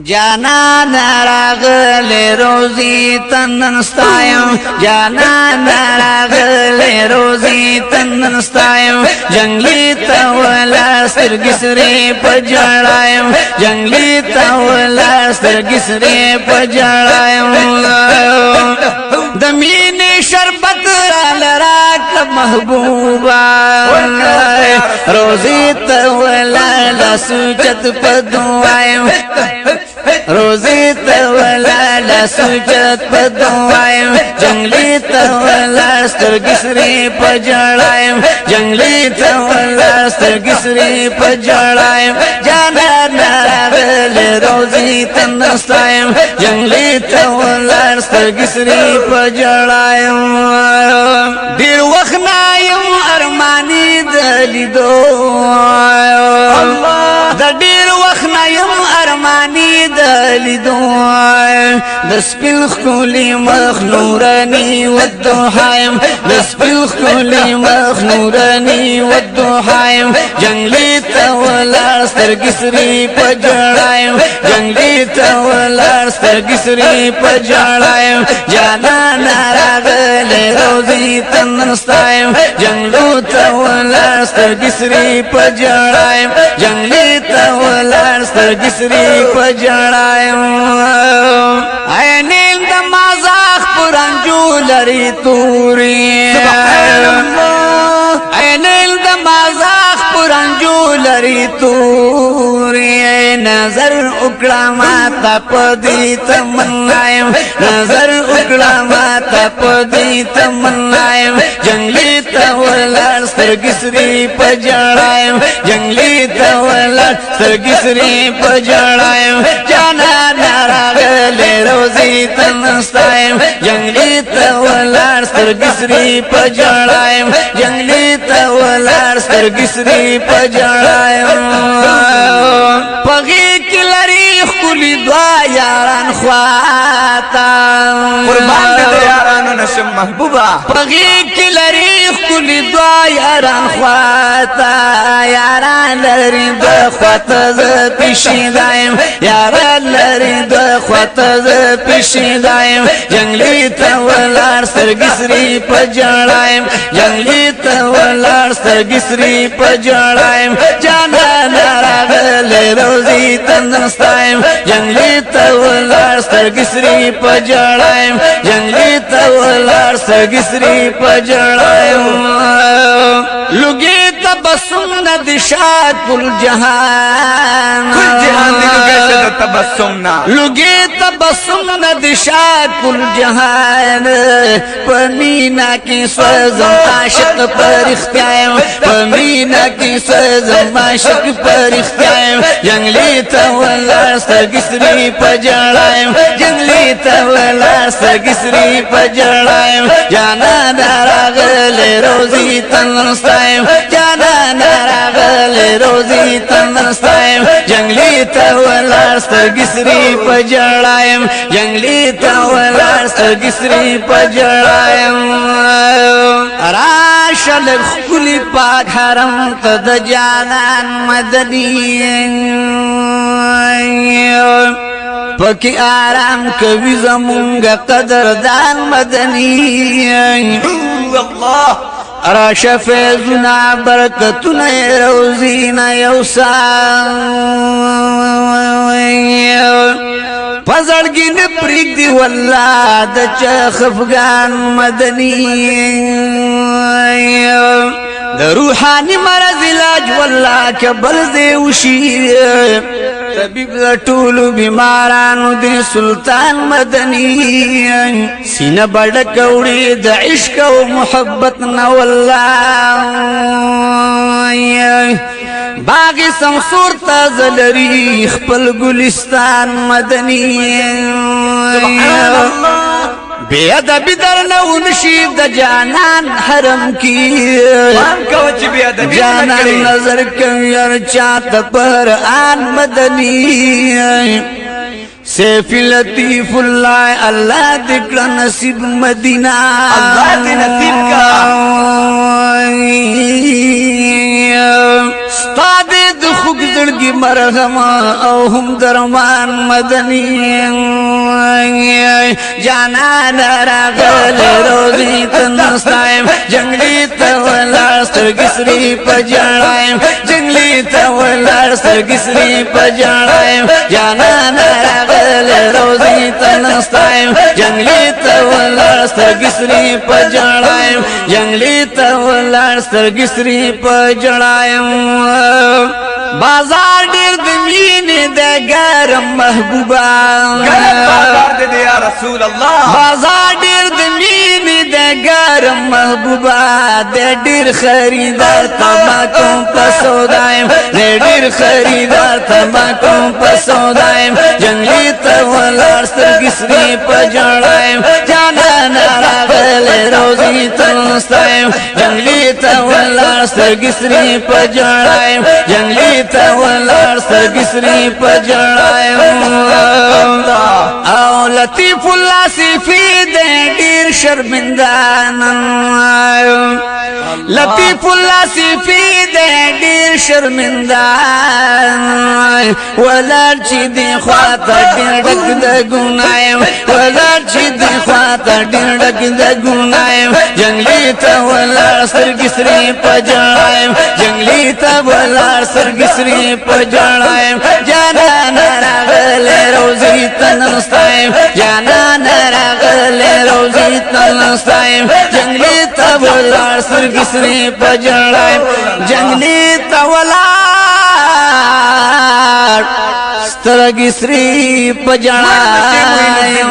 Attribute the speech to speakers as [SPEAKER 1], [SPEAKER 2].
[SPEAKER 1] جانا راغل روزی تنن ستایم جانا راغل روزی تنن ستایم جنگلی تولا سترګې سرې په جړایم جنگلی تولا سترګې سرې په جړایم د مینې شربت را لراک محبوبا روزی تولا لسجد په دعایم روزی تولا لسجد په دعایم جنگلی تولا سترګې سرې په جړایم جنگلی تولا سترګې سرې په جړایم جانا راغل روزی تنستایم جنگلی تولا سترګې سرې په جړایم ډېر وخت نه یم ارمانی د لیدو د ډېر وخت نه یم ارمانی د لیدو د سپین ښکلي مخ نوراني والضحایم د سپین ښکلي مخ نوراني والضحایم جنگلی ته ولاړ سترګې سرې په جړایم جنگلی ته ولاړ سترګې سرې په جړایم جانان راغلی روزي ته نستایم جنګلو ته ولاړ سترګې سرې په جړایم جنگلی ته ولاړ سترګې سرې په جړایم عینین د مازاخ پرنجو لري توري عینین د مازاخ پرنجو لري توري نظر وکړه ماته په دې تمنایم نظر وکړه ماته په دې تمنایم جنگلی ته ولاړ سترګې سرې په جړایم جنگلی ته ولاړ سترګې سرې په جړایم جانان راغلی روزي ته نستایم جنگلی ته ولاړ سترګې سرې په جړایم جنگلی ته ولاړ سترګې سرې په جړایم پغې کې لري ښکلي دوه یاران خواته
[SPEAKER 2] قربان دې یارانو نشم محبوبا
[SPEAKER 1] پغې کې لري ښکلي دوه یاران خواته یاران لري دوه خواته زه پیشیدایم یاران لري دوه خواته زه پیشیدایم جنگلی ته ولاړ سترګې سرې په جړایم جنگلی ته ولاړ سترګې سرې په جړایم جانان راغلی روزي ته نستایم جنگلی ته ولاړ سترګې سرې په جړایم جنگلی ته ولاړ سترګې سرې په جړایم لږې تبسم نه د شاد کل جهان
[SPEAKER 2] کل جهان دې لږې شه د تبسم نه
[SPEAKER 1] لږې تبسم نه د شاد کل جهان په مینا کې سوځم عاشق په رښتیا یم په مینا کې سوځم عاشق په رښتیا یم جنگلی ته ولاړ سترګې سرې په جړایم جنگلی ته ولاړ سترګې سرې په جړایم جانان راغلی روزي ته نستایم جانان راغلی روزي ته نستایم جنگلی ته ولاړ سترګې سرې په جړایم جنگلی ته ولاړ سترګې سرې په جړایم راشه لږ ښکلي پاک حرم ته د جانان مدني پکی آرام کوي زمونږ قدردان مدني
[SPEAKER 2] الله
[SPEAKER 1] راشه فیضونه برکتونه روزي نه یوسا پزړګي نه پرېږدي والله د چا خفګان مدني د روحاني مرض علاج والله کبل دې وشي طبيب د ټولو بیمارانو دی سلطان مدني سینه بډک وړي د عشق او محبت نه والله باغ سمسور تازه لري خپل ګلستان مدني
[SPEAKER 2] سبحان الله
[SPEAKER 1] بے ادبی در نو نشیب د جانان حرم کی
[SPEAKER 2] وان کو چې بیا د
[SPEAKER 1] جانان نظر کوي ار چاته پر آن مدنی سیف لطیف الله الله دکړه نصیب مدینہ
[SPEAKER 2] الله دې نصیب کا
[SPEAKER 1] استاد خوږ زړګي مرهم او هم درمان مدني جانان راغل روزي تنستایم جنگلی ته ولاړ سترګې سرې په جړایم جنگلی ته ولاړ سترګې سرې په جړایم جانان راغل روزي تنستایم جنگلی ته ولاړ سترګې سرې په جړایم جنگلی ته ولاړ سترګې سرې په جړایم بازار ډېر د مینې د ګرم محبوبا
[SPEAKER 2] بازار دې یا رسول الله
[SPEAKER 1] بازار ډېر د مینې د ګرم محبوبا د ډېر خریدار تما کوم په سودایم ډېر خریدار تما کوم په سودایم جنگلی ته ولاړ سترګې سرې په جړایم جانان راغل روزي تنستایم جنگلی ته ولاړ سترګې سرې په جړایم جنگلی ته ولاړ سترګې سرې په جړایم او لطیف الله صفی دې ډېر شرمندان لطیف الله صفی دې ډېر شرمندان ولر چې دې خواته ډېر ډک د ګنایم ولر چې دې خواته ډېر ډک د ګنایم جنگلی ته ولاړ سترګې سرې په جړایم جنگلی ته ولاړ سترګې سرې په جړایم جانان راغل روزي تنستایم جانان راغل روزي تنستایم جنگلی ته ولاړ سترګې سرې په جړایم جنگلی ته ولاړ سترګې سرې په جړایم